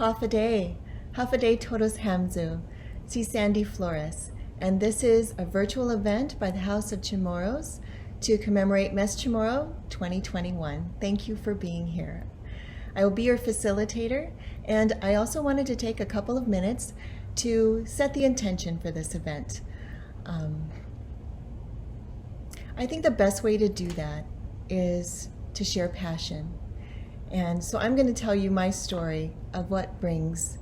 Hofa Day. Hofa Day Todos Hamzu. Si Sandy Flores. And this is a virtual event by the House of Chamorros to commemorate Mes CHamoru 2021. Thank you for being here. I will be your facilitator, and I also wanted to take a couple of minutes to set the intention for this event. I think the best way to do that is to share passion. And so I'm going to tell you my story of what brings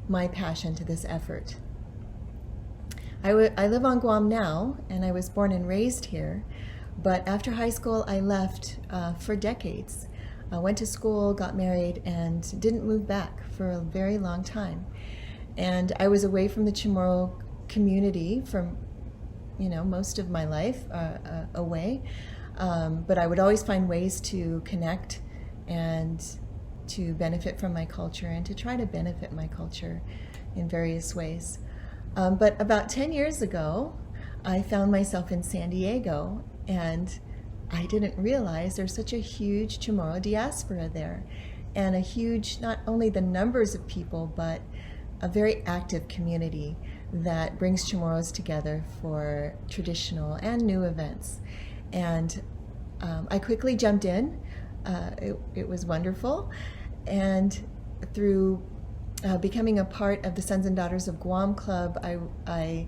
my passion to this effort. I live on Guam now, and I was born and raised here, but after high school I left for decades. I went to school, got married, and didn't move back for a very long time. And I was away from the Chamorro community for most of my life, away. But I would always find ways to connect and to benefit from my culture and to try to benefit my culture in various ways. But about 10 years ago, I found myself in San Diego, and I didn't realize there's such a huge Chamorro diaspora there, and a huge, not only the numbers of people, but a very active community that brings Chamorros together for traditional and new events. And I quickly jumped in. It was wonderful. And through becoming a part of the Sons and Daughters of Guam Club, I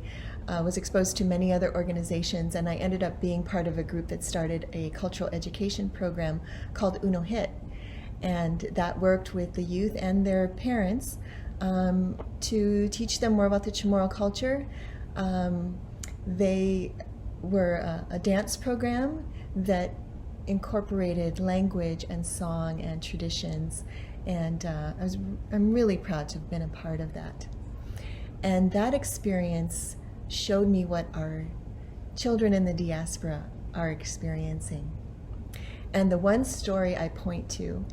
was exposed to many other organizations, and I ended up being part of a group that started a cultural education program called Uno Hit. And that worked with the youth and their parents to teach them more about the Chamorro culture. They were a dance program that incorporated language and song and traditions, and I'm really proud to have been a part of that. And that experience showed me what our children in the diaspora are experiencing. And the one story I point to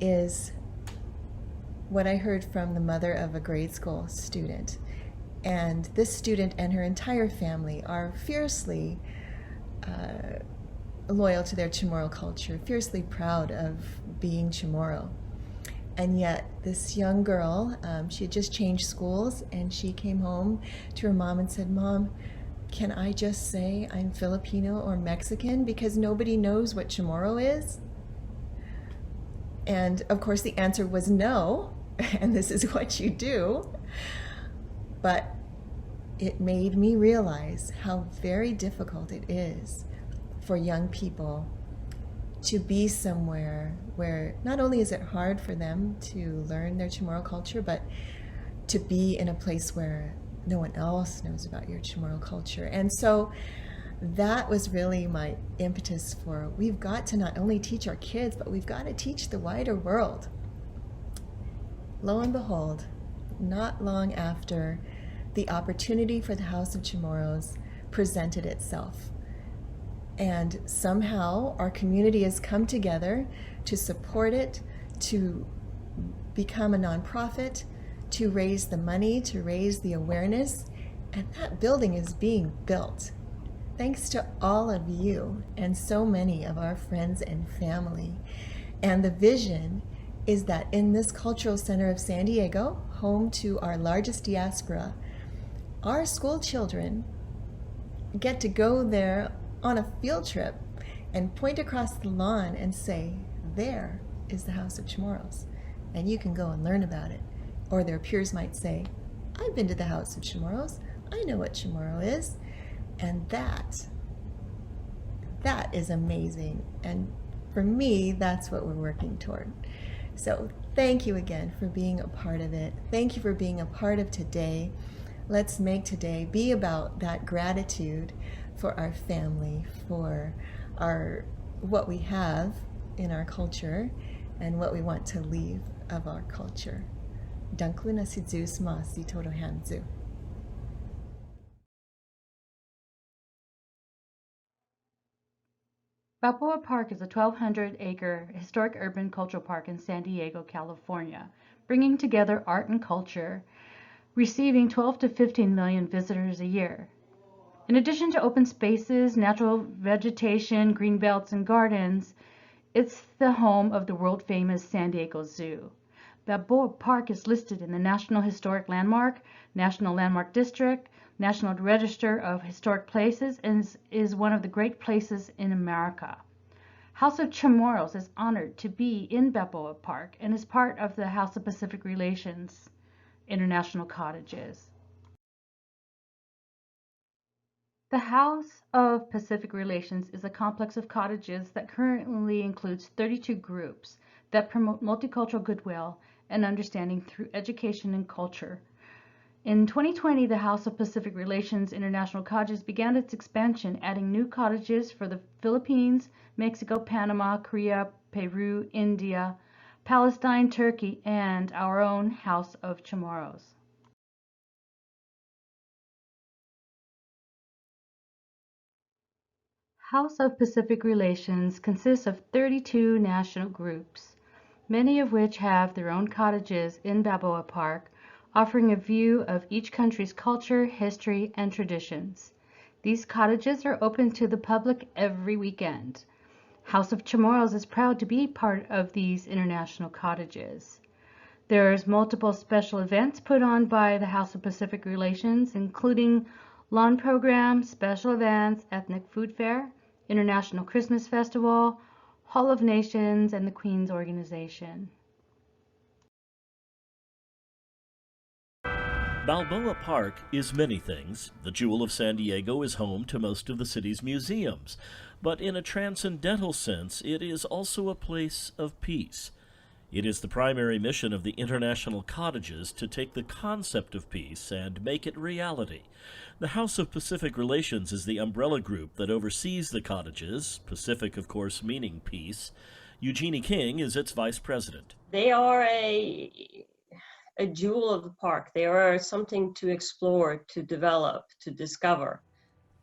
is what I heard from the mother of a grade school student. And this student and her entire family are fiercely loyal to their Chamorro culture, fiercely proud of being Chamorro. And yet this young girl, she had just changed schools, and she came home to her mom and said, "Mom, can I just say I'm Filipino or Mexican because nobody knows what Chamorro is?" And of course the answer was no, and this is what you do. But it made me realize how very difficult it is for young people to be somewhere where not only is it hard for them to learn their Chamorro culture, but to be in a place where no one else knows about your Chamorro culture. And so that was really my impetus for, we've got to not only teach our kids, but we've got to teach the wider world. Lo and behold, not long after, the opportunity for the House of Chamorros presented itself. And somehow our community has come together to support it, to become a nonprofit, to raise the money, to raise the awareness, and that building is being built. Thanks to all of you and so many of our friends and family. And the vision is that in this cultural center of San Diego, home to our largest diaspora, our school children get to go there on a field trip and point across the lawn and say, "There is the House of Chamorros," and you can go and learn about it. Or their peers might say, "I've been to the House of Chamorros, I know what Chamorro is." And that is amazing. And for me, that's what we're working toward. So thank you again for being a part of it. Thank you for being a part of today. Let's make today be about that gratitude for our family, for what we have in our culture, and what we want to leave of our culture. Danklu na si Zeus ma si todo hanzu. Balboa Park is a 1,200-acre historic urban cultural park in San Diego, California, bringing together art and culture, receiving 12 to 15 million visitors a year. In addition to open spaces, natural vegetation, green belts, and gardens, it's the home of the world-famous San Diego Zoo. Balboa Park is listed in the National Historic Landmark, National Landmark District, National Register of Historic Places, and is one of the great places in America. House of Chamorros is honored to be in Balboa Park and is part of the House of Pacific Relations International Cottages. The House of Pacific Relations is a complex of cottages that currently includes 32 groups that promote multicultural goodwill and understanding through education and culture. In 2020, the House of Pacific Relations International Cottages began its expansion, adding new cottages for the Philippines, Mexico, Panama, Korea, Peru, India, Palestine, Turkey, and our own House of Chamorros. House of Pacific Relations consists of 32 national groups, many of which have their own cottages in Balboa Park, offering a view of each country's culture, history, and traditions. These cottages are open to the public every weekend. House of Chamorros is proud to be part of these international cottages. There's multiple special events put on by the House of Pacific Relations, including lawn programs, special events, ethnic food fair, International Christmas Festival, Hall of Nations, and the Queen's Organization. Balboa Park is many things. The Jewel of San Diego is home to most of the city's museums, but in a transcendental sense, it is also a place of peace. It is the primary mission of the international cottages to take the concept of peace and make it reality. The House of Pacific Relations is the umbrella group that oversees the cottages, Pacific, of course, meaning peace. Eugenie King is its vice president. They are a jewel of the park. They are something to explore, to develop, to discover.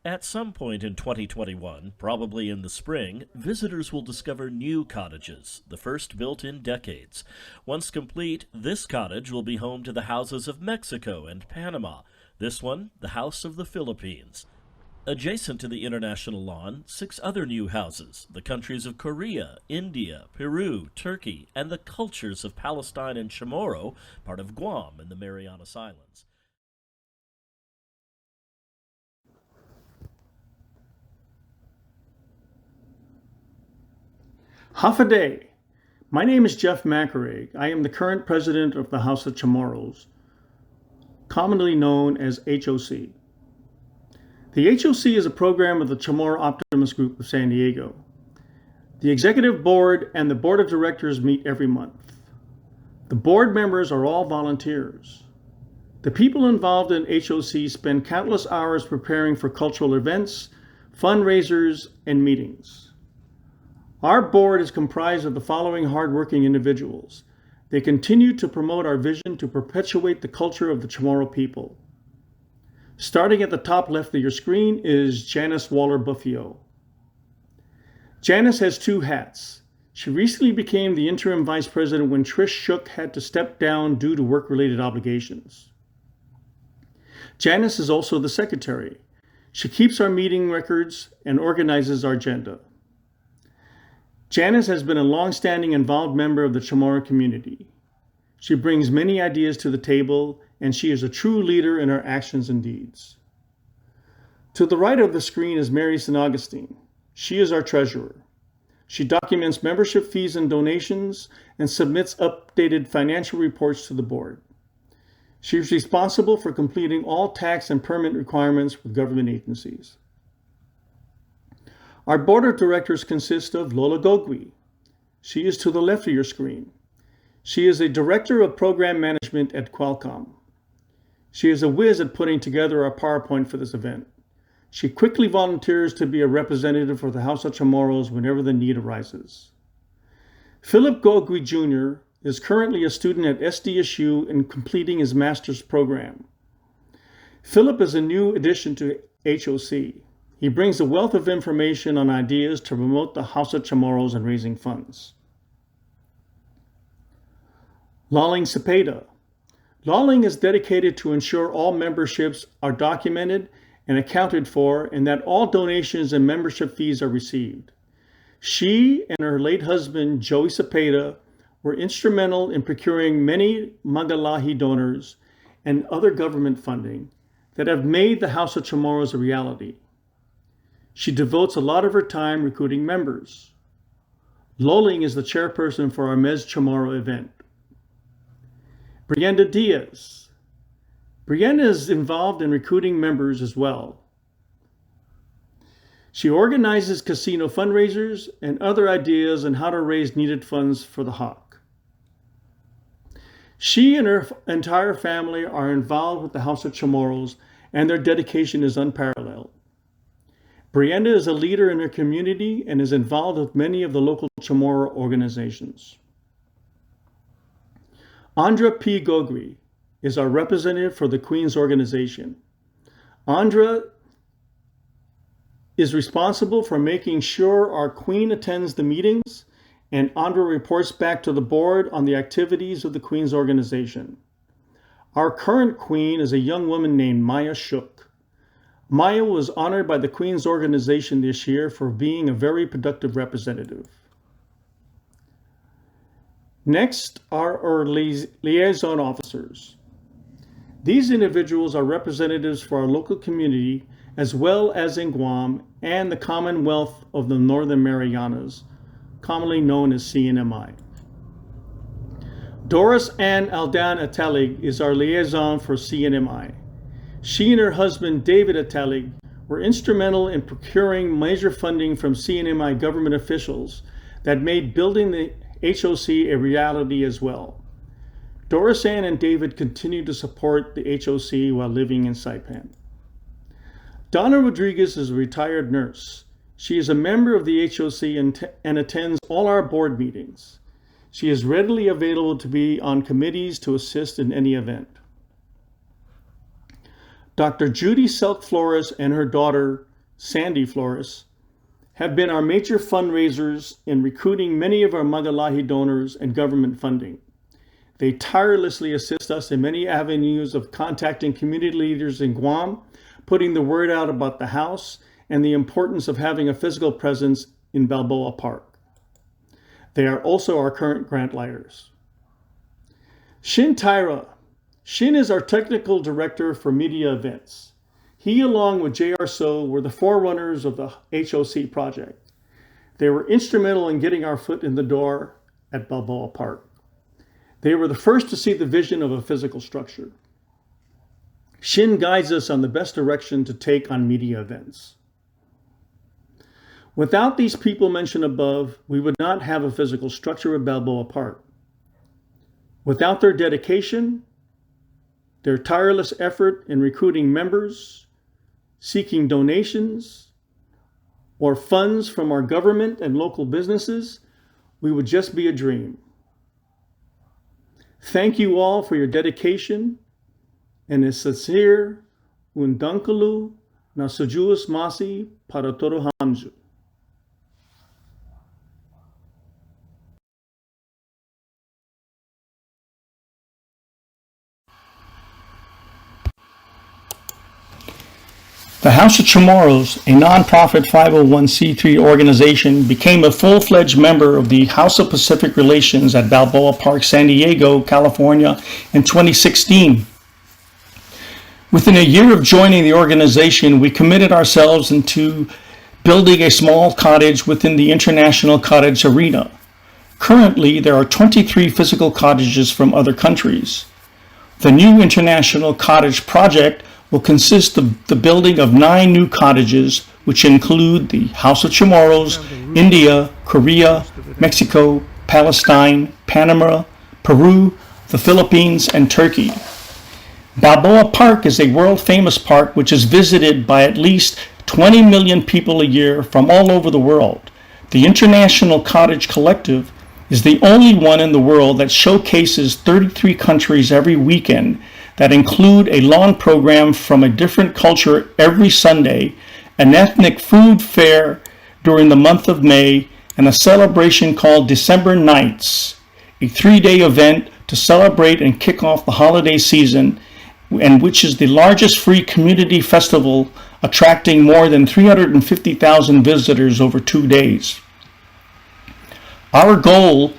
At some point in 2021, probably in the spring, visitors will discover new cottages, the first built in decades. Once complete, this cottage will be home to the houses of Mexico and Panama. This one, the House of the Philippines. Adjacent to the international lawn, 6 other new houses, the countries of Korea, India, Peru, Turkey, and the cultures of Palestine and Chamorro, part of Guam and the Marianas Islands. Hofa Day. My name is Jeff McArrig. I am the current president of the House of Chamorros, commonly known as HOC. The HOC is a program of the Chamorro Optimist Group of San Diego. The executive board and the board of directors meet every month. The board members are all volunteers. The people involved in HOC spend countless hours preparing for cultural events, fundraisers, and meetings. Our board is comprised of the following hardworking individuals. They continue to promote our vision to perpetuate the culture of the Chamorro people. Starting at the top left of your screen is Janice Waller-Buffio. Janice has 2 hats. She recently became the interim vice president when Trish Shook had to step down due to work-related obligations. Janice is also the secretary. She keeps our meeting records and organizes our agenda. Janice has been a long-standing involved member of the Chamorro community. She brings many ideas to the table, and she is a true leader in her actions and deeds. To the right of the screen is Mary St. Augustine. She is our treasurer. She documents membership fees and donations and submits updated financial reports to the board. She is responsible for completing all tax and permit requirements with government agencies. Our board of directors consists of Lola Gogui. She is to the left of your screen. She is a director of program management at Qualcomm. She is a whiz at putting together our PowerPoint for this event. She quickly volunteers to be a representative for the House of Chamorros whenever the need arises. Philip Gogui Jr. is currently a student at SDSU and completing his master's program. Philip is a new addition to HOC. He brings a wealth of information on ideas to promote the House of Chamorros and raising funds. Laling Cepeda. Laling is dedicated to ensure all memberships are documented and accounted for and that all donations and membership fees are received. She and her late husband, Joey Cepeda, were instrumental in procuring many Maga'låhi donors and other government funding that have made the House of Chamorros a reality. She devotes a lot of her time recruiting members. Loling is the chairperson for our Mes CHamoru event. Brianda Diaz. Brianda is involved in recruiting members as well. She organizes casino fundraisers and other ideas on how to raise needed funds for the HOC. She and her entire family are involved with the House of Chamorros, and their dedication is unparalleled. Brianda is a leader in her community and is involved with many of the local Chamorro organizations. Andra P. Gogri is our representative for the Queen's organization. Andra is responsible for making sure our Queen attends the meetings, and Andra reports back to the board on the activities of the Queen's organization. Our current Queen is a young woman named Maya Shook. Maya was honored by the Queen's organization this year for being a very productive representative. Next are our liaison officers. These individuals are representatives for our local community as well as in Guam and the Commonwealth of the Northern Marianas, commonly known as CNMI. Doris Ann Aldan Atalig is our liaison for CNMI. She and her husband, David Atalig, were instrumental in procuring major funding from CNMI government officials that made building the HOC a reality as well. Doris Ann and David continue to support the HOC while living in SAIPAN. Donna Rodriguez is a retired nurse. She is a member of the HOC and attends all our board meetings. She is readily available to be on committees to assist in any event. Dr. Judy Selk Flores and her daughter, Sandy Flores, have been our major fundraisers in recruiting many of our Maga'låhi donors and government funding. They tirelessly assist us in many avenues of contacting community leaders in Guam, putting the word out about the house, and the importance of having a physical presence in Balboa Park. They are also our current grant writers. Shin Tyra. Shin is our technical director for media events. He, along with J.R. So, were the forerunners of the HOC project. They were instrumental in getting our foot in the door at Balboa Park. They were the first to see the vision of a physical structure. Shin guides us on the best direction to take on media events. Without these people mentioned above, we would not have a physical structure at Balboa Park. Without their dedication, their tireless effort in recruiting members, seeking donations, or funds from our government and local businesses, we would just be a dream. Thank you all for your dedication, and a sincere undangkalu na sujuos masi para todo hamju. The House of Chamorros, a nonprofit 501c3 organization, became a full-fledged member of the House of Pacific Relations at Balboa Park, San Diego, California in 2016. Within a year of joining the organization, we committed ourselves into building a small cottage within the International Cottage Arena. Currently, there are 23 physical cottages from other countries. The new International Cottage project will consist of the building of 9 new cottages, which include the House of Chamorros, India, Korea, Mexico, Palestine, Panama, Peru, the Philippines, and Turkey. Balboa Park is a world-famous park which is visited by at least 20 million people a year from all over the world. The International Cottage Collective is the only one in the world that showcases 33 countries every weekend, that include a lawn program from a different culture every Sunday, an ethnic food fair during the month of May, and a celebration called December Nights, a 3-day event to celebrate and kick off the holiday season, and which is the largest free community festival, attracting more than 350,000 visitors over 2 days. Our goal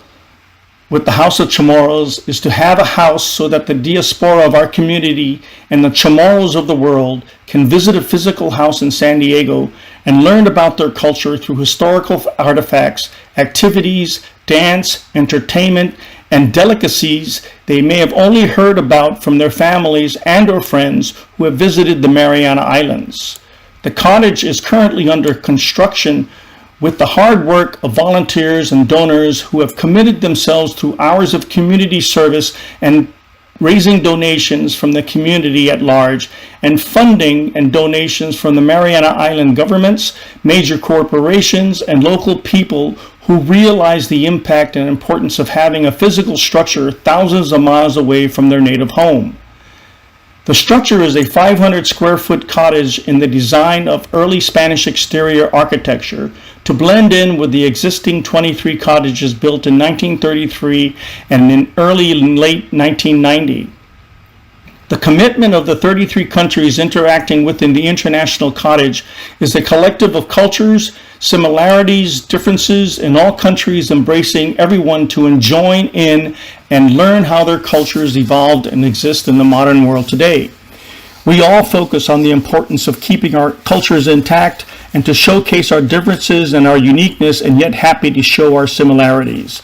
with the House of Chamorros is to have a house so that the diaspora of our community and the Chamorros of the world can visit a physical house in San Diego and learn about their culture through historical artifacts, activities, dance, entertainment, and delicacies they may have only heard about from their families and or friends who have visited the Mariana Islands. The cottage is currently under construction with the hard work of volunteers and donors who have committed themselves through hours of community service and raising donations from the community at large, and funding and donations from the Mariana Island governments, major corporations, and local people who realize the impact and importance of having a physical structure thousands of miles away from their native home. The structure is a 500 square foot cottage in the design of early Spanish exterior architecture to blend in with the existing 23 cottages built in 1933 and in early and late 1990. The commitment of the 33 countries interacting within the international cottage is a collective of cultures, similarities, differences in all countries, embracing everyone to join in and learn how their cultures evolved and exist in the modern world today. We all focus on the importance of keeping our cultures intact and to showcase our differences and our uniqueness, and yet happy to show our similarities.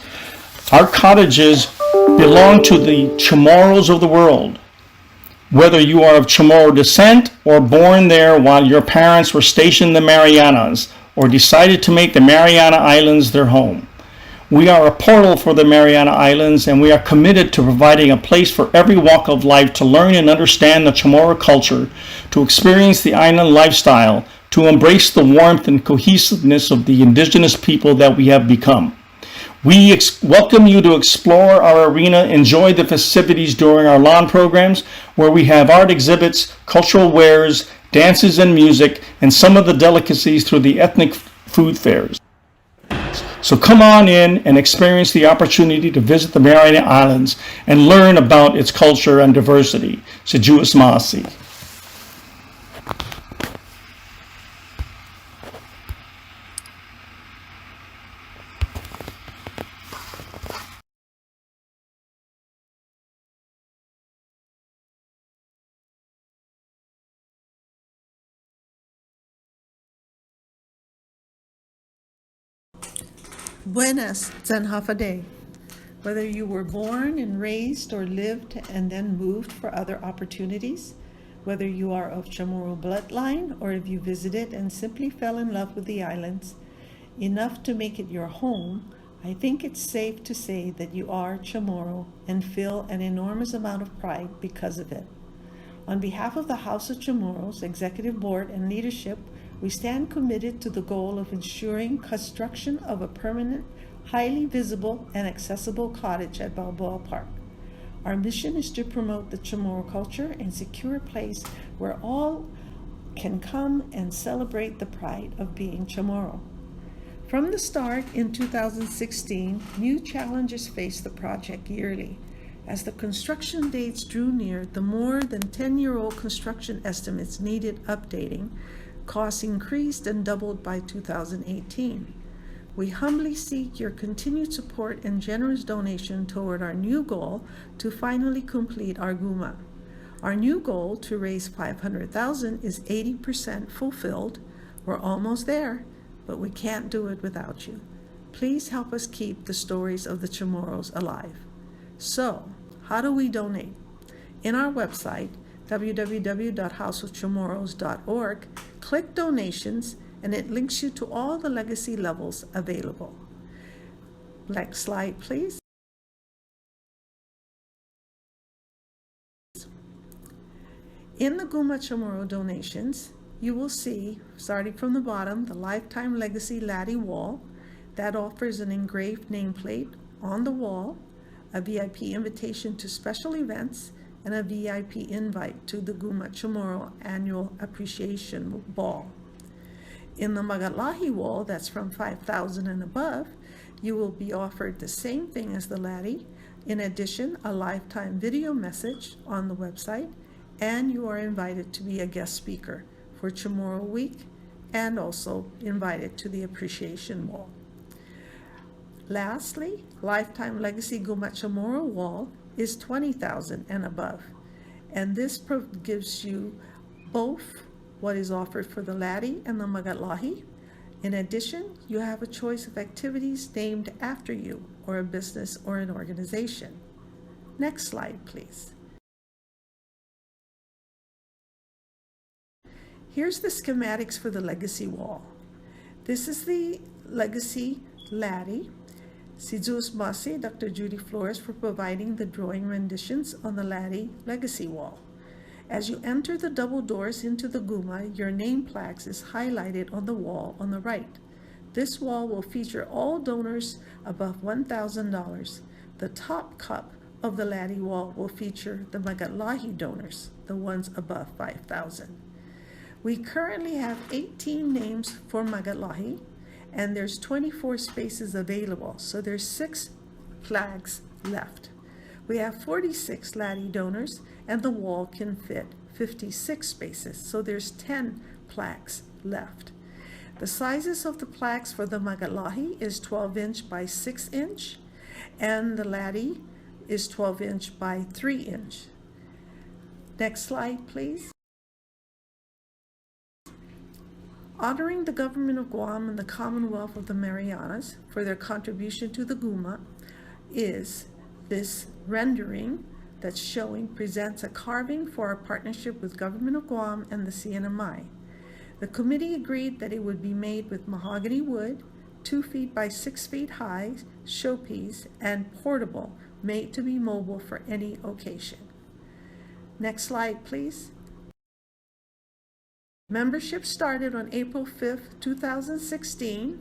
Our cottages belong to the Chamorros of the world. Whether you are of Chamorro descent or born there while your parents were stationed in the Marianas or decided to make the Mariana Islands their home. We are a portal for the Mariana Islands, and we are committed to providing a place for every walk of life to learn and understand the Chamorro culture, to experience the island lifestyle, to embrace the warmth and cohesiveness of the indigenous people that we have become. We welcome you to explore our arena, enjoy the festivities during our lawn programs, where we have art exhibits, cultural wares, dances and music, and some of the delicacies through the ethnic food fairs. So come on in and experience the opportunity to visit the Mariana Islands and learn about its culture and diversity. Sejuas Masi. Buenas, Hofa Day. Whether you were born and raised or lived and then moved for other opportunities, whether you are of Chamorro bloodline or if you visited and simply fell in love with the islands enough to make it your home, I think it's safe to say that you are Chamorro and feel an enormous amount of pride because of it. On behalf of the House of Chamorros, Executive Board, and leadership, we stand committed to the goal of ensuring construction of a permanent, highly visible, and accessible cottage at Balboa Park. Our mission is to promote the Chamorro culture and secure a place where all can come and celebrate the pride of being Chamorro. From the start in 2016, new challenges faced the project yearly. As the construction dates drew near, the more than 10-year-old construction estimates needed updating. Costs increased and doubled by 2018. We humbly seek your continued support and generous donation toward our new goal to finally complete our Guma. Our new goal to raise $500,000 is 80% fulfilled. We're almost there, but we can't do it without you. Please help us keep the stories of the Chamorros alive. So, how do we donate? In our website, www.houseofchamorros.org, click donations, and it links you to all the legacy levels available. Next slide, please. In the Guma Chamorro donations, you will see, starting from the bottom, the Lifetime Legacy Laddie wall that offers an engraved nameplate on the wall, a VIP invitation to special events, and a VIP invite to the Guma Chamorro Annual Appreciation Ball. In the Maga'låhi wall, that's from 5,000 and above, you will be offered the same thing as the laddie. In addition, a lifetime video message on the website, and you are invited to be a guest speaker for Chamorro Week and also invited to the Appreciation Wall. Lastly, Lifetime Legacy Gumat Chamorro Wall is $20,000 and above. And this gives you both what is offered for the laddie and the Maga'låhi. In addition, you have a choice of activities named after you, or a business or an organization. Next slide, please. Here's the schematics for the legacy wall. This is the legacy laddie. Sidus Masi, Dr. Judy Flores, for providing the drawing renditions on the laddie legacy wall. As you enter the double doors into the Guma, your name plaques is highlighted on the wall on the right. This wall will feature all donors above $1,000. The top cup of the laddie wall will feature the Maga'låhi donors, the ones above $5,000. We currently have 18 names for Maga'låhi, and there's 24 spaces available, so there's 6 flags left. We have 46 laddie donors, and the wall can fit 56 spaces, so there's 10 plaques left. The sizes of the plaques for the Maga'låhi is 12-inch by 6-inch, and the laddie is 12-inch by 3-inch. Next slide, please. Honoring the government of Guam and the Commonwealth of the Marianas for their contribution to the Guma is this rendering that's showing presents a carving for our partnership with government of Guam and the CNMI. The committee agreed that it would be made with mahogany wood, 2 feet by 6 feet high, showpiece, and portable, made to be mobile for any occasion. Next slide, please. Membership started on April 5th, 2016.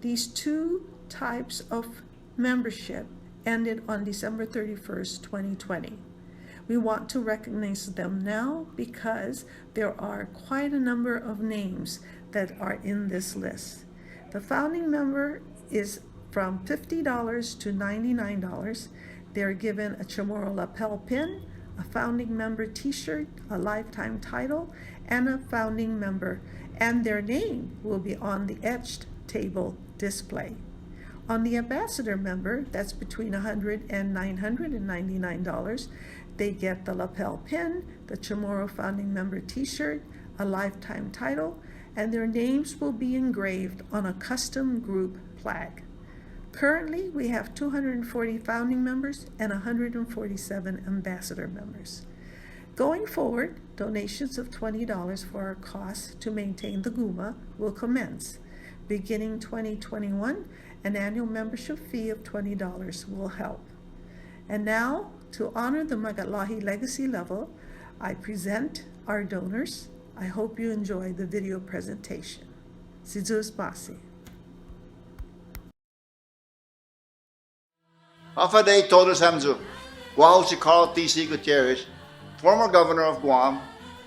These 2 types of membership ended on December 31st, 2020. We want to recognize them now because there are quite a number of names that are in this list. The founding member is from $50 to $99. They're given a Chamorro lapel pin, a founding member t-shirt, a lifetime title, and a founding member, and their name will be on the etched table display. On the ambassador member, that's between $100 and $999, they get the lapel pin, the Chamorro founding member t-shirt, a lifetime title, and their names will be engraved on a custom group plaque. Currently, we have 240 founding members and 147 ambassador members. Going forward, donations of $20 for our costs to maintain the Guma will commence. Beginning 2021, an annual membership fee of $20 will help. And now, to honor the Maga'låhi legacy level, I present our donors. I hope you enjoy the video presentation. Sidus Basi. Hafa Day Todos Hamzu, Guao si Carl T.C. Gutierrez, former governor of Guam,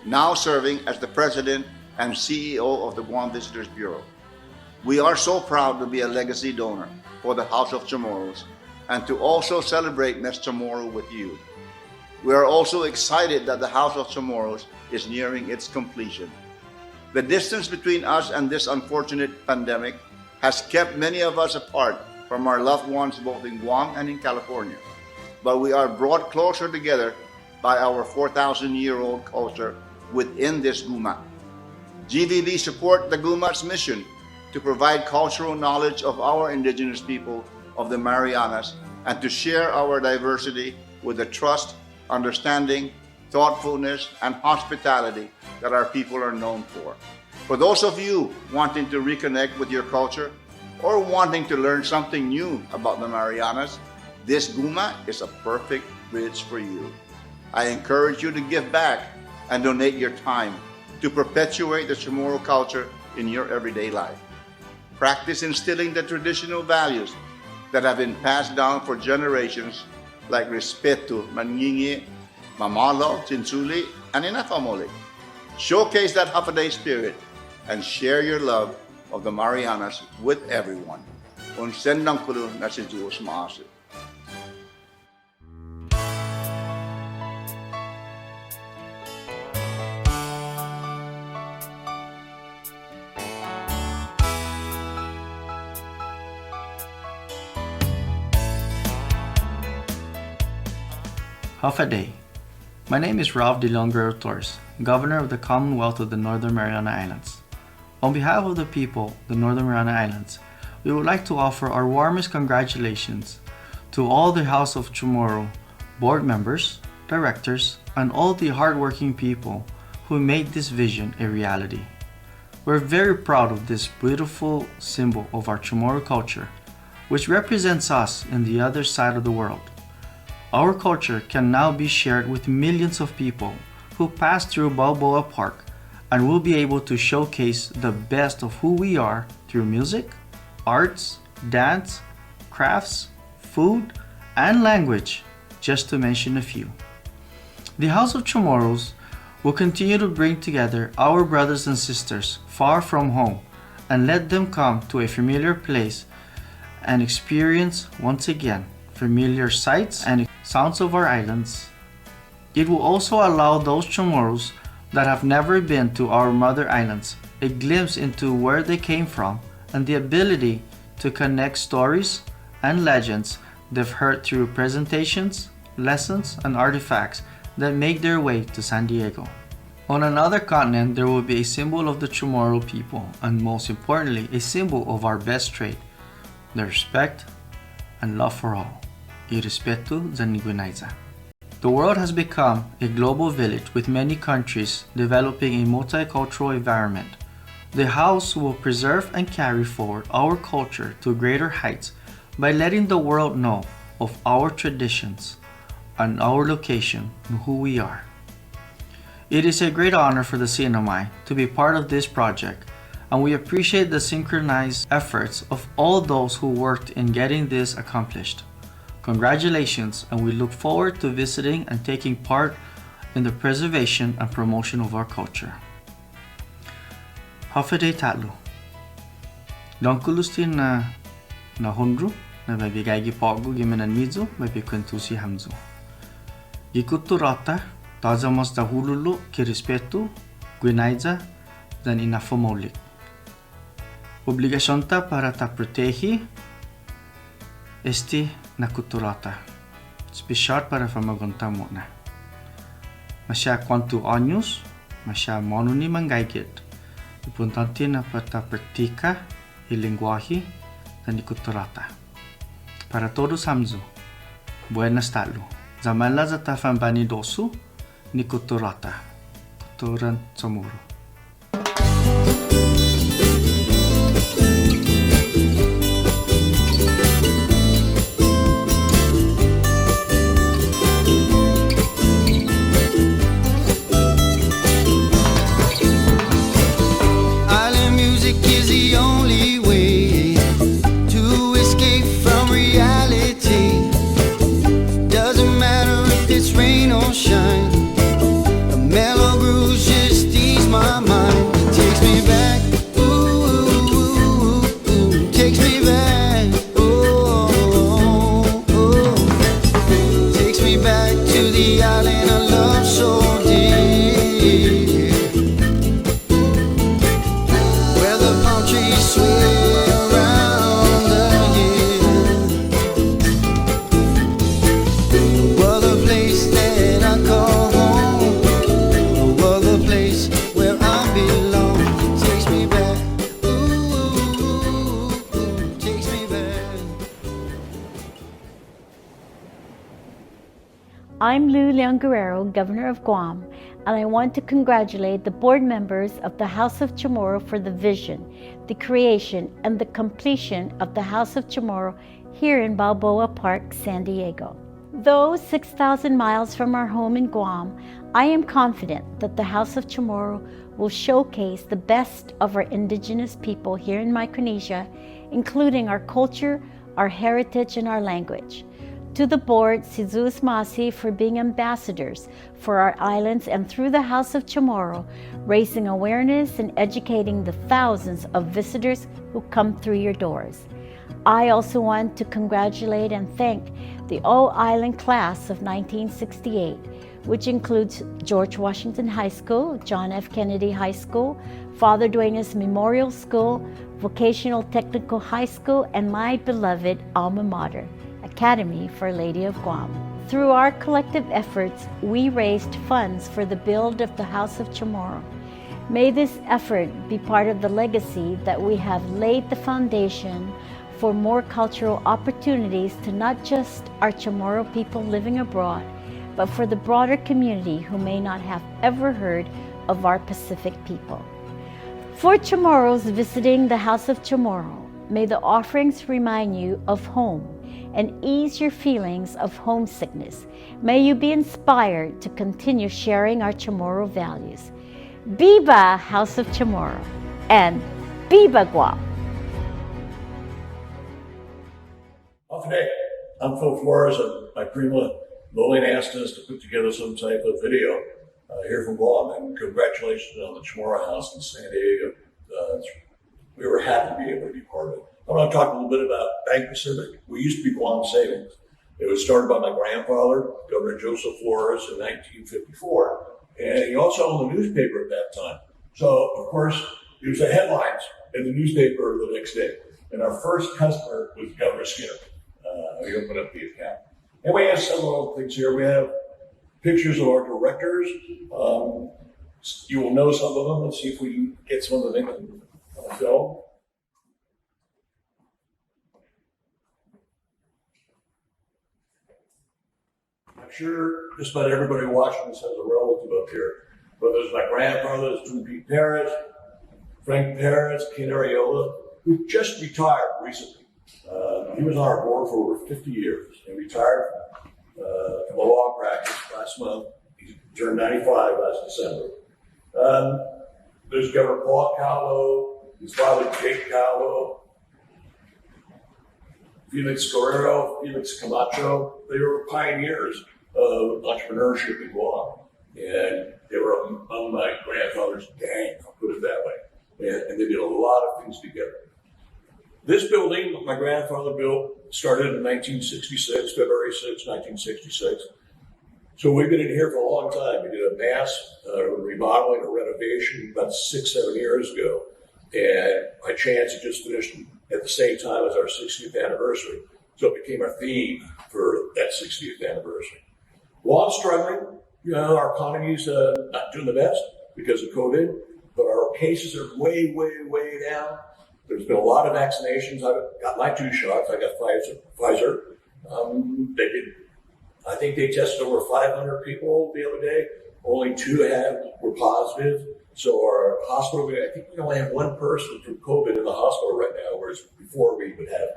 now serving as the president and CEO of the Guam Visitors Bureau. We are so proud to be a legacy donor for the House of Chamorros and to also celebrate Mes CHamoru with you. We are also excited that the House of Chamorros is nearing its completion. The distance between us and this unfortunate pandemic has kept many of us apart from our loved ones both in Guam and in California. But we are brought closer together by our 4,000-year-old culture within this Guma. GVB support the Guma's mission to provide cultural knowledge of our indigenous people of the Marianas and to share our diversity with the trust, understanding, thoughtfulness, and hospitality that our people are known for. For those of you wanting to reconnect with your culture or wanting to learn something new about the Marianas, this Guma is a perfect bridge for you. I encourage you to give back and donate your time to perpetuate the Chamorro culture in your everyday life. Practice instilling the traditional values that have been passed down for generations, like respeto, maningi, mamalo, chinsuli, and inafamoli. Showcase that Hafa Day spirit and share your love of the Marianas with everyone. Unsendang kulo na si Diyos maasi. Hofa Day. My name is Ralph De Leon Guerrero Torres, Governor of the Commonwealth of the Northern Mariana Islands. On behalf of the people of the Northern Mariana Islands, we would like to offer our warmest congratulations to all the House of Chamorro board members, directors, and all the hardworking people who made this vision a reality. We're very proud of this beautiful symbol of our Chamorro culture, which represents us in the other side of the world. Our culture can now be shared with millions of people who pass through Balboa Park and will be able to showcase the best of who we are through music, arts, dance, crafts, food, and language, just to mention a few. The House of Chamorros will continue to bring together our brothers and sisters far from home and let them come to a familiar place and experience once again familiar sights and sounds of our islands. It will also allow those Chamorros that have never been to our mother islands a glimpse into where they came from and the ability to connect stories and legends they've heard through presentations, lessons, and artifacts that make their way to San Diego. On another continent, there will be a symbol of the Chamorro people, and most importantly, a symbol of our best trait, the respect and love for all. Irrespeto za ninguém. The world has become a global village with many countries developing a multicultural environment. The House will preserve and carry forward our culture to greater heights by letting the world know of our traditions and our location and who we are. It is a great honor for the CNMI to be part of this project, and we appreciate the synchronized efforts of all those who worked in getting this accomplished. Congratulations, and we look forward to visiting and taking part in the preservation and promotion of our culture. Hofa Day Tatlo. Donkulustin na hundru na babigay gi PAGO gi menanmizo babi kwentusi hamzo. Gikutu ROTA, tazamos da hululu ki respeto, guinaiza, dan inafomolik. Obligação ta para ta proteger este na culturata, especial para famagonta mona. Masya quanto anos, masya monuni mangaigit. Importante na para pratica e linguagem da culturata. Para todos hamzo, Buenas talo. Zamala za ta fambani dosu ni culturata, culturan Chamorro. I'm Lou Leon Guerrero, Governor of Guam, and I want to congratulate the board members of the House of Chamorro for the vision, the creation, and the completion of the House of Chamorro here in Balboa Park, San Diego. Though 6,000 miles from our home in Guam, I am confident that the House of Chamorro will showcase the best of our indigenous people here in Micronesia, including our culture, our heritage, and our language. To the board, Sizus Masi, for being ambassadors for our islands, and through the House of Chamorro, raising awareness and educating the thousands of visitors who come through your doors. I also want to congratulate and thank the All-Island Class of 1968, which includes George Washington High School, John F. Kennedy High School, Father Duenas Memorial School, Vocational Technical High School, and my beloved alma mater, Academy for Lady of Guam. Through our collective efforts, we raised funds for the build of the House of Chamorro. May this effort be part of the legacy that we have laid the foundation for more cultural opportunities to not just our Chamorro people living abroad, but for the broader community who may not have ever heard of our Pacific people. For Chamorros visiting the House of Chamorro, may the offerings remind you of home and ease your feelings of homesickness. May you be inspired to continue sharing our Chamorro values. Viva House of Chamorro and Viva Guam! Today, I'm Phil Flores, and my prima Lillian asked us to put together some type of video here from Guam, and congratulations on the Chamorro House in San Diego. We were happy to be able to be part of it. I want to talk a little bit about Bank Pacific. We used to be Guam Savings. It was started by my grandfather, Governor Joseph Flores, in 1954, and he also owned the newspaper at that time. So, of course, it was the headlines in the newspaper the next day. And our first customer was Governor Skinner. We opened up the account. And we have several things here. We have pictures of our directors. You will know some of them. Let's see if we can get some of them on the film. I'm sure just about everybody watching this has a relative up here. But there's my grandfather, there's Pete Parrish, Frank Parrish, Ken Ariola, who just retired recently. He was on our board for over 50 years. He retired from a law practice last month. He turned 95 last December. There's Governor Paul Calvo, his father Jake Calvo, Felix Guerrero, Felix Camacho. They were pioneers of entrepreneurship in Guam. And they were among my grandfather's gang, I'll put it that way. And they did a lot of things together. This building, my grandfather built, started in 1966, February 6, 1966. So we've been in here for a long time. We did a mass remodeling or renovation about 6-7 years ago. And by chance, it just finished at the same time as our 60th anniversary. So it became our theme for that 60th anniversary. While I'm struggling, you know, our economy's not doing the best because of COVID, but our cases are way, way, way down. There's been a lot of vaccinations. I've got my 2 shots. I got Pfizer. I think they tested over 500 people the other day. Only 2 were positive. So our hospital, I think we only have 1 person from COVID in the hospital right now, whereas before we would have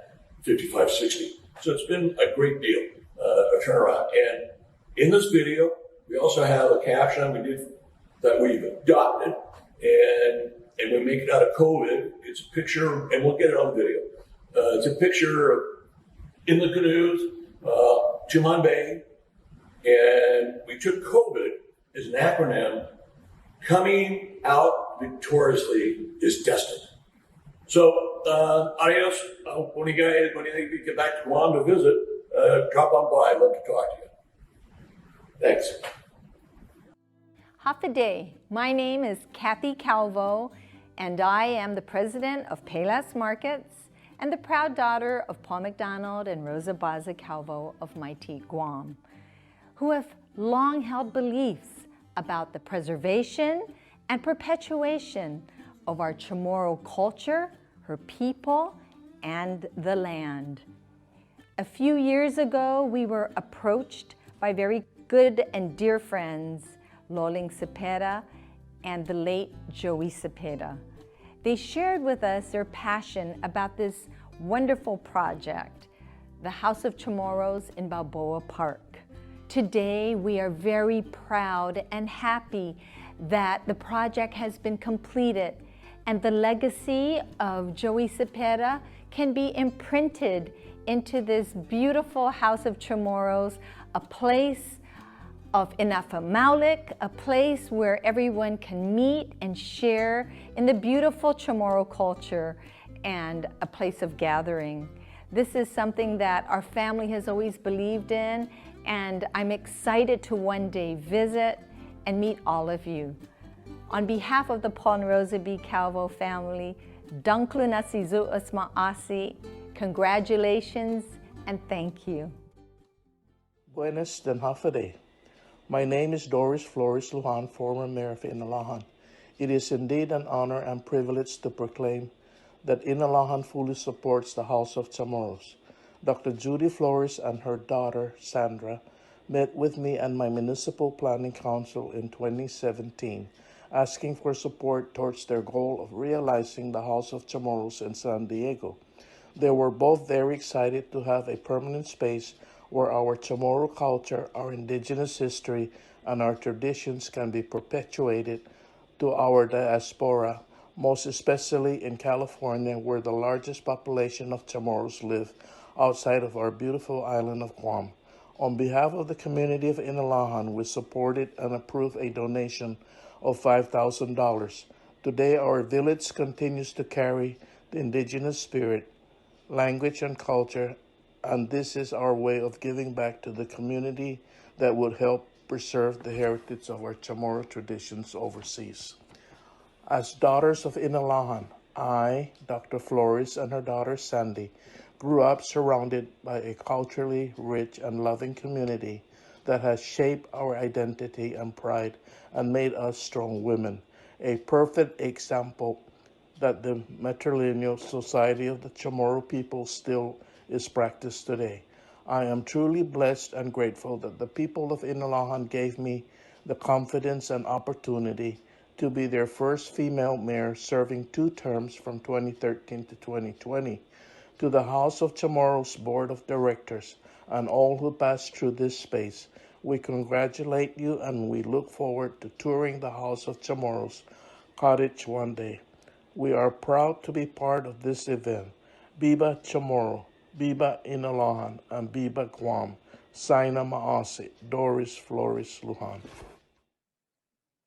55, 60. So it's been a great deal, a turnaround. And in this video, we also have a caption that we've adopted, and we make it out of COVID. It's a picture, and we'll get it on video. It's a picture of in the canoes, Chuman Bay, and we took COVID as an acronym. Coming out victoriously is destined. So, adios. When you get back to Guam to visit, drop on by. I'd love to talk to you. Thanks. Hafa Day. My name is Kathy Calvo, and I am the president of Payless Markets and the proud daughter of Paul McDonald and Rosa Baza Calvo of Mighty Guam, who have long held beliefs about the preservation and perpetuation of our Chamorro culture, her people, and the land. A few years ago, we were approached by very good and dear friends, Loling Cepeda and the late Joey Cepeda. They shared with us their passion about this wonderful project, the House of Chamorros in Balboa Park. Today, we are very proud and happy that the project has been completed and the legacy of Joey Cepeda can be imprinted into this beautiful House of Chamorros, a place of Inafamaulik, a place where everyone can meet and share in the beautiful Chamorro culture and a place of gathering. This is something that our family has always believed in, and I'm excited to one day visit and meet all of you. On behalf of the Paul and Rosa B. Calvo family, Dunklu Nasizu Usma Asi, congratulations and thank you. Buenas and Hofa Day. My name is Doris Flores Lujan, former mayor of INARAJAN. It is indeed an honor and privilege to proclaim that INARAJAN fully supports the House of Chamorros. Dr. Judy Flores and her daughter, Sandra, met with me and my Municipal Planning Council in 2017, asking for support towards their goal of realizing the House of Chamorros in San Diego. They were both very excited to have a permanent space where our Chamorro culture, our indigenous history, and our traditions can be perpetuated to our diaspora, most especially in California, where the largest population of Chamorros live outside of our beautiful island of Guam. On behalf of the community of INARAJAN, we supported and approved a donation of $5,000. Today, our village continues to carry the indigenous spirit, language, and culture, and this is our way of giving back to the community that would help preserve the heritage of our Chamorro traditions overseas. As daughters of INARAJAN, I, Dr. Flores, and her daughter Sandy, grew up surrounded by a culturally rich and loving community that has shaped our identity and pride and made us strong women, a perfect example that the matrilineal society of the Chamorro people still is practiced today. I am truly blessed and grateful that the people of INARAJAN gave me the confidence and opportunity to be their first female mayor, serving 2 terms from 2013 to 2020. To the House of Chamorros Board of Directors and all who passed through this space, we congratulate you and we look forward to touring the House of Chamorros cottage one day. We are proud to be part of this event. Biba Chamorro, Biba INARAJAN, and Biba Guam. Saina Maasi, Doris Flores Lujan.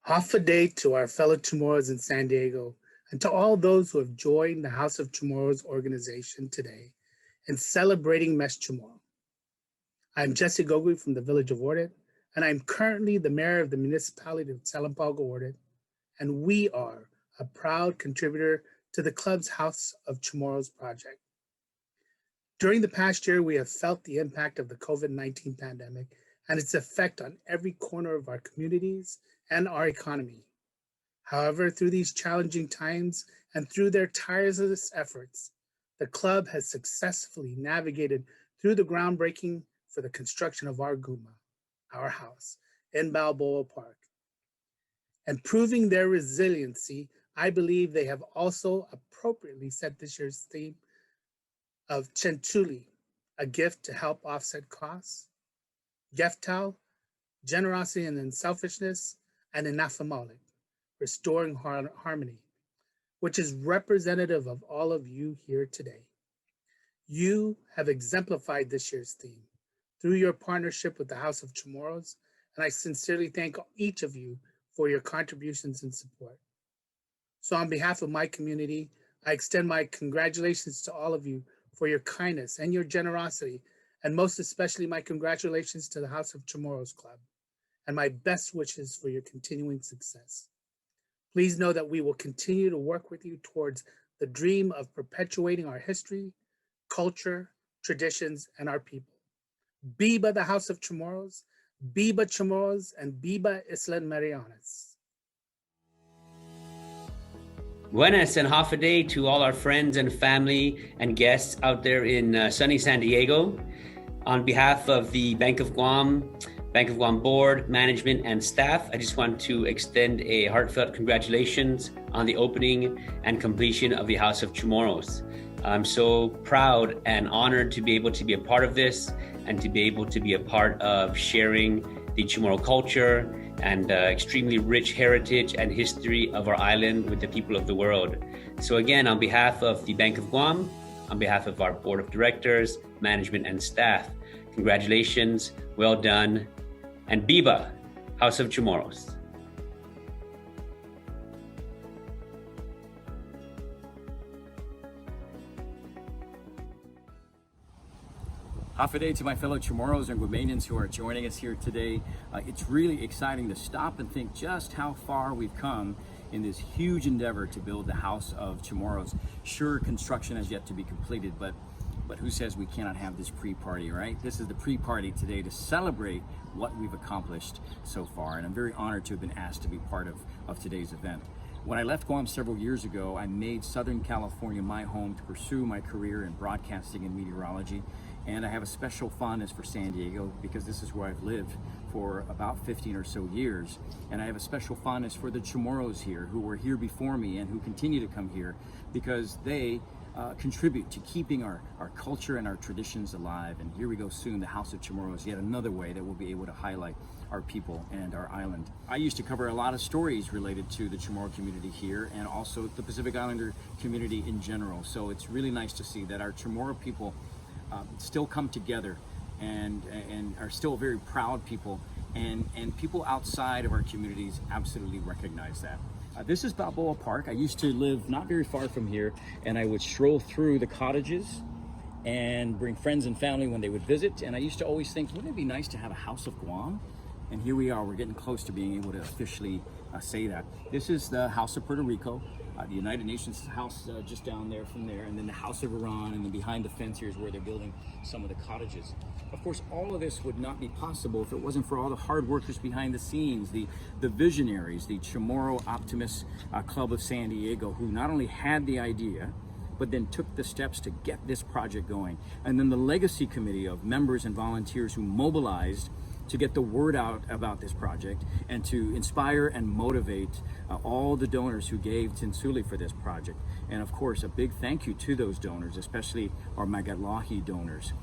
Half a day to our fellow Chamorros in San Diego and to all those who have joined the House of Chamorros organization today in celebrating Mes CHamoru. I'm Jesse Gogui from the village of ORDOT, and I'm currently the mayor of the municipality of CHALAN ORDOT, and we are a proud contributor to the club's House of Chamorros project. During the past year, we have felt the impact of the COVID-19 pandemic and its effect on every corner of our communities and our economy. However, through these challenging times and through their tireless efforts, the club has successfully navigated through the groundbreaking for the construction of our Guma, our house, in Balboa Park. And proving their resiliency, I believe they have also appropriately set this year's theme of Chenchuli, a gift to help offset costs, Geftal, generosity and unselfishness, and Inafamalik, restoring harmony, which is representative of all of you here today. You have exemplified this year's theme through your partnership with the House of Chamorros, and I sincerely thank each of you for your contributions and support. So on behalf of my community, I extend my congratulations to all of you for your kindness and your generosity, and most especially my congratulations to the House of Chamorros Club, and my best wishes for your continuing success. Please know that we will continue to work with you towards the dream of perpetuating our history, culture, traditions, and our people. Biba the House of Chamorros, Biba Chamorros, and Biba Islas Marianas. Buenas and half a day to all our friends and family and guests out there in sunny San Diego. On behalf of the Bank of Guam board, management, and staff, I just want to extend a heartfelt congratulations on the opening and completion of the House of Chamorros. I'm so proud and honored to be able to be a part of this and to be able to be a part of sharing the Chamorro culture and extremely rich heritage and history of our island with the people of the world. So again, on behalf of the Bank of Guam, on behalf of our board of directors, management, and staff, congratulations, well done, and Biba, House of Chamorros. Half a day to my fellow Chamorros and Guamanians who are joining us here today. It's really exciting to stop and think just how far we've come in this huge endeavor to build the House of Chamorros. Sure, construction has yet to be completed, but but who says we cannot have this pre-party, right? This is the pre-party today to celebrate what we've accomplished so far, and I'm very honored to have been asked to be part of today's event. When I left Guam several years ago, I made Southern California my home to pursue my career in broadcasting and meteorology, and I have a special fondness for San Diego because this is where I've lived for about 15 or so years, and I have a special fondness for the Chamorros here who were here before me and who continue to come here because they contribute to keeping our culture and our traditions alive. And here we go soon, the House of Chamorros, yet another way that we'll be able to highlight our people and our island. I used to cover a lot of stories related to the Chamorro community here and also the Pacific Islander community in general. So it's really nice to see that our Chamorro people still come together and are still very proud people, and people outside of our communities absolutely recognize that. This is Balboa Park. I used to live not very far from here, and I would stroll through the cottages and bring friends and family when they would visit. And I used to always think, wouldn't it be nice to have a House of Guam? And here we are, we're getting close to being able to officially say that. This is the House of Puerto Rico, the United Nations House just down there from there, and then the House of Iran, and then behind the fence here is where they're building some of the cottages. Of course, all of this would not be possible if it wasn't for all the hard workers behind the scenes, the visionaries, the Chamorro Optimists Club of San Diego, who not only had the idea, but then took the steps to get this project going. And then the legacy committee of members and volunteers who mobilized to get the word out about this project and to inspire and motivate all the donors who gave Tinsuli for this project. And of course, a big thank you to those donors, especially our Maga'låhi donors.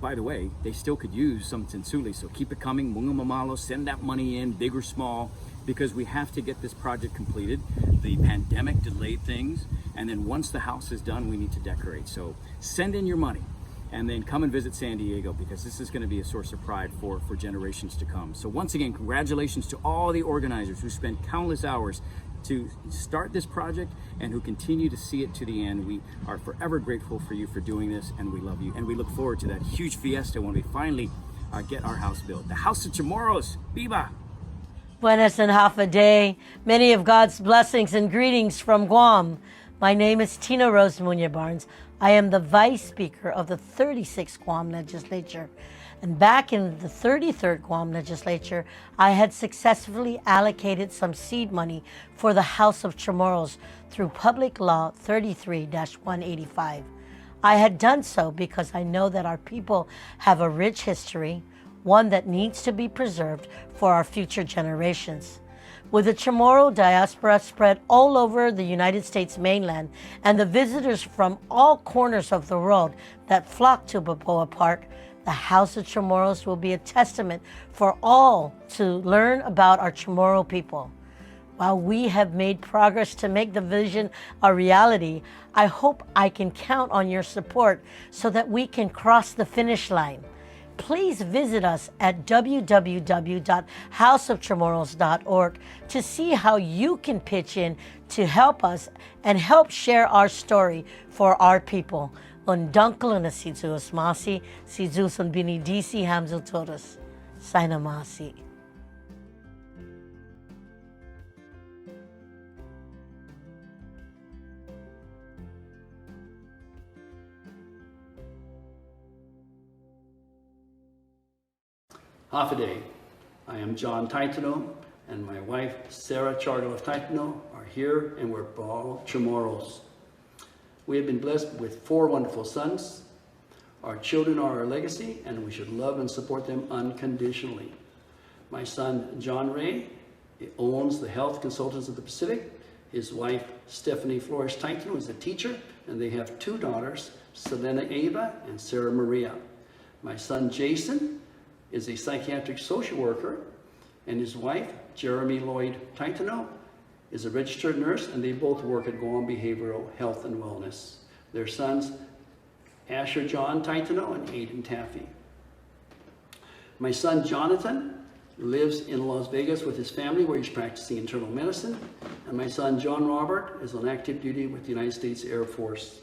By the way, they still could use some Tinsuli, so keep it coming. Munga mamalo, send that money in, big or small, because we have to get this project completed. The pandemic delayed things, and then once the house is done, we need to decorate. So send in your money, and then come and visit San Diego, because this is going to be a source of pride for generations to come. So once again, congratulations to all the organizers who spent countless hours to start this project and who continue to see it to the end. We are forever grateful for you for doing this, and we love you. And we look forward to that huge fiesta when we finally get our house built. The House of Chamorros, Viva! Buenas and Håfa day. Many of God's blessings and greetings from Guam. My name is Tina Rose Muñoz Barnes. I am the Vice Speaker of the 36th Guam Legislature. And back in the 33rd Guam Legislature, I had successfully allocated some seed money for the House of Chamorros through Public Law 33-185. I had done so because I know that our people have a rich history, one that needs to be preserved for our future generations. With the Chamorro diaspora spread all over the United States mainland and the visitors from all corners of the world that flock to Balboa Park, the House of Chamorros will be a testament for all to learn about our Chamorro people. While we have made progress to make the vision a reality, I hope I can count on your support so that we can cross the finish line. Please visit us at www.houseofchamorros.org to see how you can pitch in to help us and help share our story for our people. Undunkel na si Zeus Masi, si Zeus on binidisi Hamzel Todos. Sinamasi. Half a day. I am John Titano, and my wife Sarah Chardo of Titano are here, and we're all Chamorros. We have been blessed with 4 wonderful sons. Our children are our legacy, and we should love and support them unconditionally. My son John Ray owns the Health Consultants of the Pacific. His wife Stephanie Flores Titano is a teacher, and they have 2 daughters, Selena Ava and Sarah Maria. My son Jason is a psychiatric social worker, and his wife, Jeremy Lloyd Titano, is a registered nurse, and they both work at Guam Behavioral Health and Wellness. Their sons, Asher John Titano and Aiden Taffy. My son Jonathan lives in Las Vegas with his family, where he's practicing internal medicine, and my son John Robert is on active duty with the United States Air Force.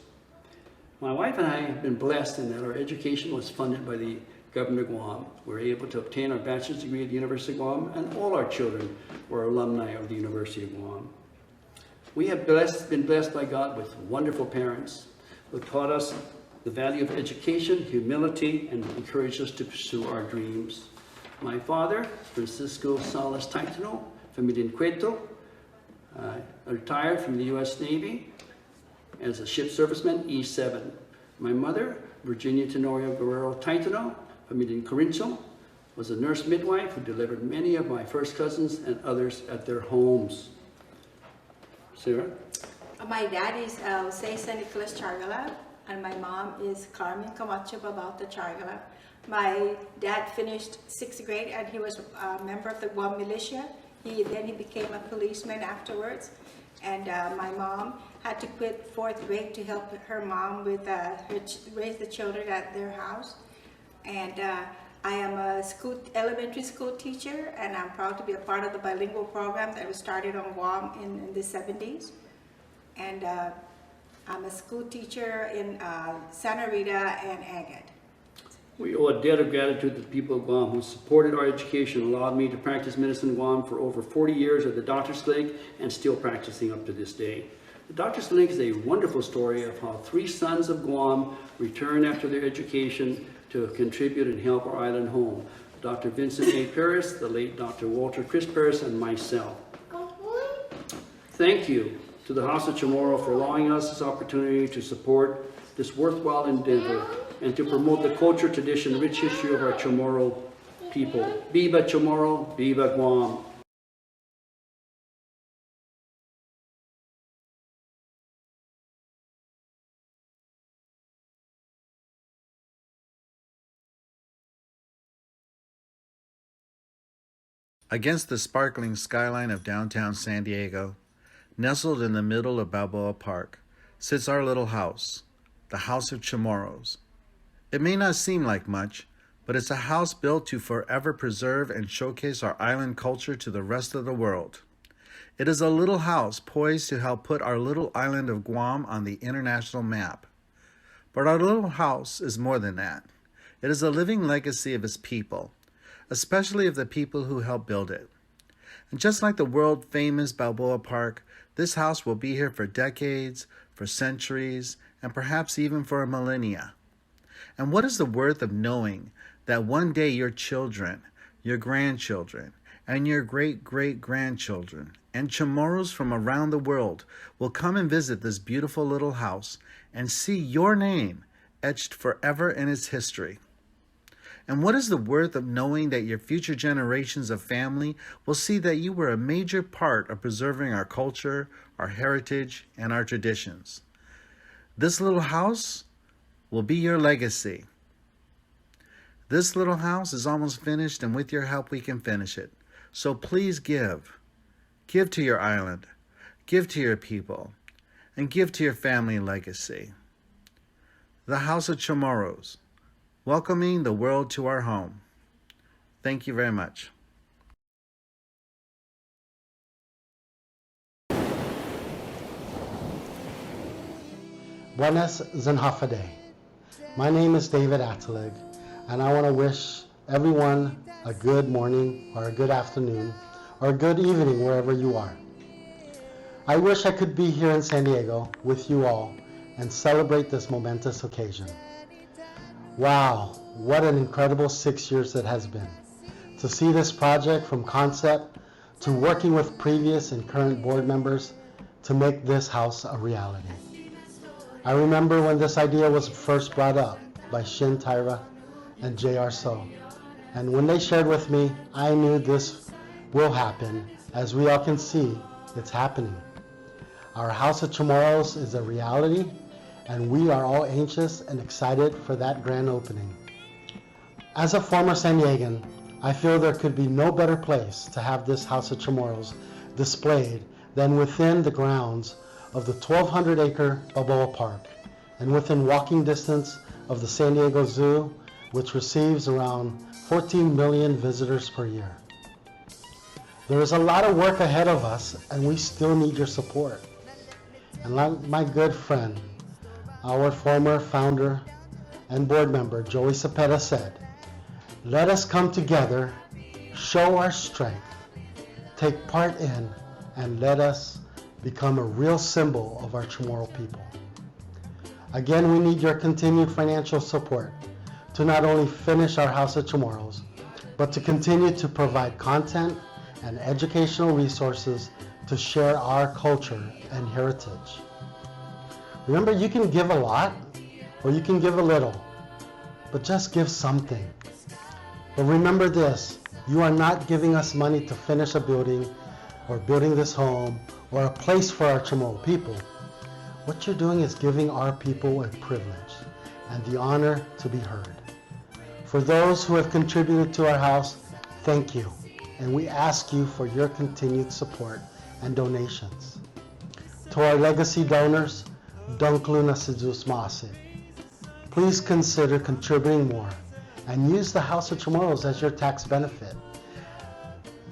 My wife and I have been blessed in that our education was funded by the Government of Guam. We were able to obtain our bachelor's degree at the University of Guam, and all our children were alumni of the University of Guam. We have been blessed by God with wonderful parents who taught us the value of education, humility, and encouraged us to pursue our dreams. My father, Francisco Salas Taitano, Familia Cueto, retired from the U.S. Navy as a ship serviceman, E7. My mother, Virginia Tenorio Guerrero Taitano, Familia Corincho, was a nurse midwife who delivered many of my first cousins and others at their homes. Sarah? My dad is Jose San Nicolas Chargala, and my mom is Carmen Camacho Babalta Chargala. My dad finished 6th grade and he was a member of the Guam militia. Then he became a policeman afterwards. And my mom had to quit 4th grade to help her mom with raise the children at their house. And I am a elementary school teacher, and I'm proud to be a part of the bilingual program that was started on Guam in the 70s. And I'm a school teacher in Santa Rita and Agate. We owe a debt of gratitude to the people of Guam who supported our education and allowed me to practice medicine in Guam for over 40 years at the Doctor's Clinic and still practicing up to this day. The Doctor's Clinic is a wonderful story of how 3 sons of Guam returned after their education to contribute and help our island home. Dr. Vincent A. Paris, the late Dr. Walter Chris Paris, and myself. Thank you to the House of Chamorro for allowing us this opportunity to support this worthwhile endeavor and to promote the culture, tradition, and rich history of our Chamorro people. Viva Chamorro, Viva Guam. Against the sparkling skyline of downtown San Diego, nestled in the middle of Balboa Park, sits our little house, the House of Chamorros. It may not seem like much, but it's a house built to forever preserve and showcase our island culture to the rest of the world. It is a little house poised to help put our little island of Guam on the international map. But our little house is more than that. It is a living legacy of its people, especially of the people who helped build it. And just like the world-famous Balboa Park, this house will be here for decades, for centuries, and perhaps even for a millennia. And what is the worth of knowing that one day your children, your grandchildren, and your great-great-grandchildren, and Chamorros from around the world will come and visit this beautiful little house and see your name etched forever in its history? And what is the worth of knowing that your future generations of family will see that you were a major part of preserving our culture, our heritage, and our traditions? This little house will be your legacy. This little house is almost finished, and with your help we can finish it. So please give. Give to your island, give to your people, and give to your family legacy. The House of Chamorros, welcoming the world to our home. Thank you very much. Buenas Zenhafade. My name is David Atelig, and I want to wish everyone a good morning or a good afternoon or a good evening wherever you are. I wish I could be here in San Diego with you all and celebrate this momentous occasion. Wow, what an incredible 6 years it has been. To see this project from concept to working with previous and current board members to make this house a reality. I remember when this idea was first brought up by Shin Tyra and J.R. So. And when they shared with me, I knew this will happen. As we all can see, it's happening. Our House of Chamorros is a reality, and we are all anxious and excited for that grand opening. As a former San Diegan, I feel there could be no better place to have this House of Chamorros displayed than within the grounds of the 1,200-acre Balboa Park and within walking distance of the San Diego Zoo, which receives around 14 million visitors per year. There is a lot of work ahead of us, and we still need your support. And like my good friend, our former founder and board member, Joey Cepeda, said, let us come together, show our strength, take part in, and let us become a real symbol of our Chamorro people. Again, we need your continued financial support to not only finish our House of Chamorros, but to continue to provide content and educational resources to share our culture and heritage. Remember, you can give a lot or you can give a little, but just give something. But remember this, you are not giving us money to finish a building or building this home or a place for our Chamorro people. What you're doing is giving our people a privilege and the honor to be heard. For those who have contributed to our house, thank you. And we ask you for your continued support and donations. To our legacy donors, Donklu Nasidus Maase. Please consider contributing more and use the House of Chamorros as your tax benefit.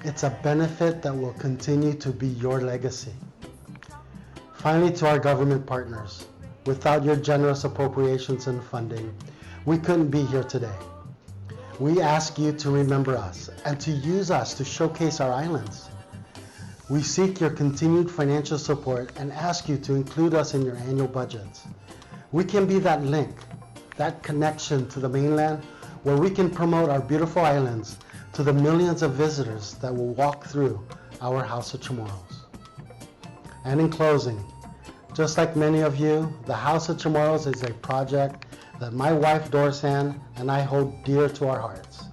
It's a benefit that will continue to be your legacy. Finally, to our government partners, without your generous appropriations and funding, we couldn't be here today. We ask you to remember us and to use us to showcase our islands. We seek your continued financial support and ask you to include us in your annual budgets. We can be that link, that connection to the mainland where we can promote our beautiful islands to the millions of visitors that will walk through our House of Chamorros. And in closing, just like many of you, the House of Chamorros is a project that my wife Dorsan and I hold dear to our hearts.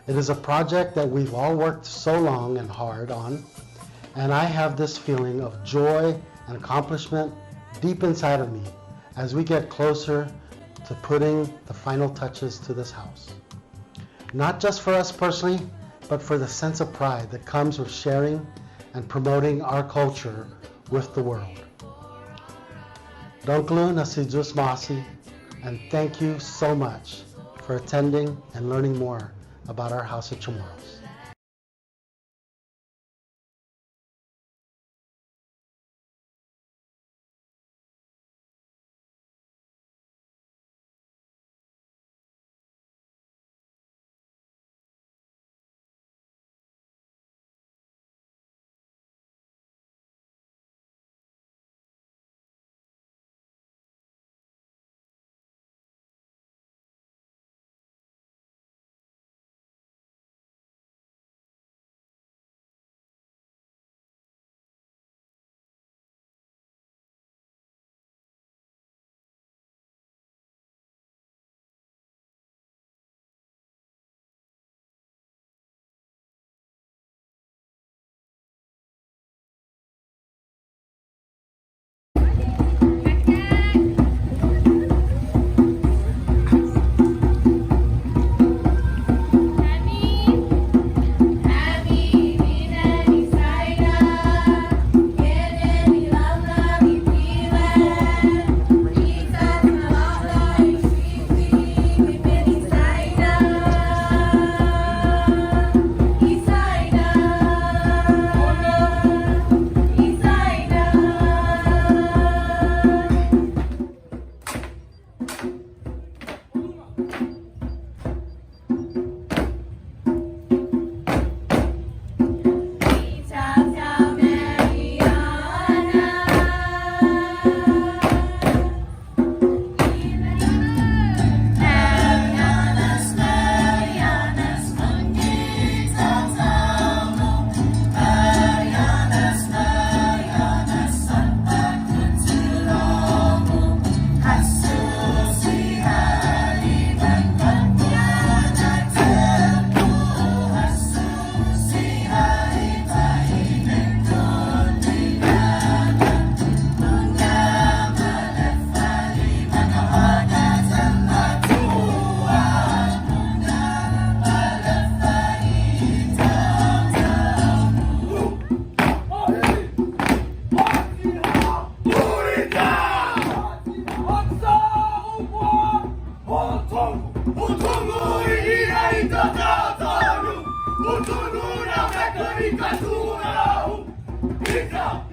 It is a project that we've all worked so long and hard on, and I have this feeling of joy and accomplishment deep inside of me as we get closer to putting the final touches to this house. Not just for us personally, but for the sense of pride that comes with sharing and promoting our culture with the world. Donklu Nasidus Masi, and thank you so much for attending and learning more about our House of Chamorros.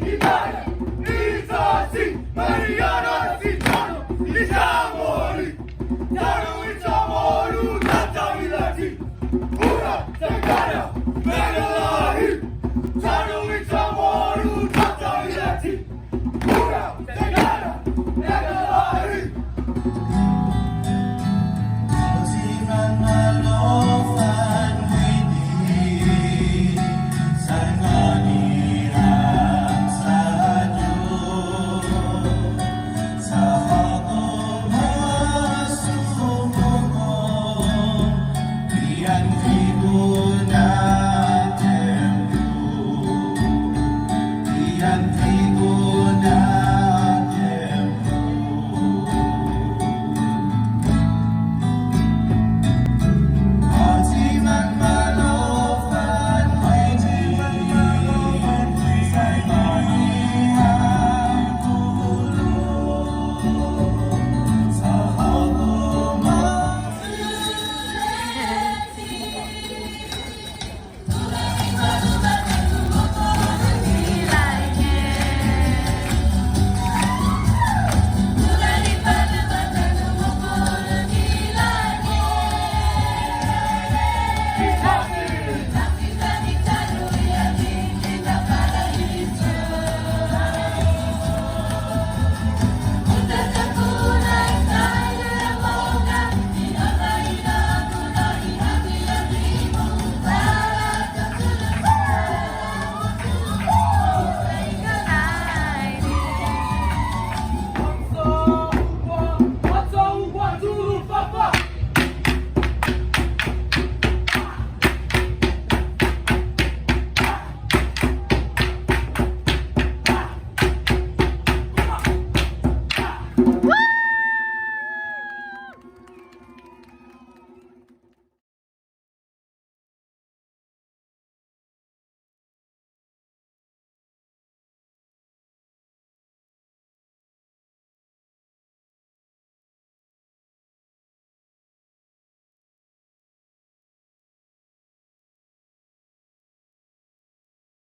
Kita,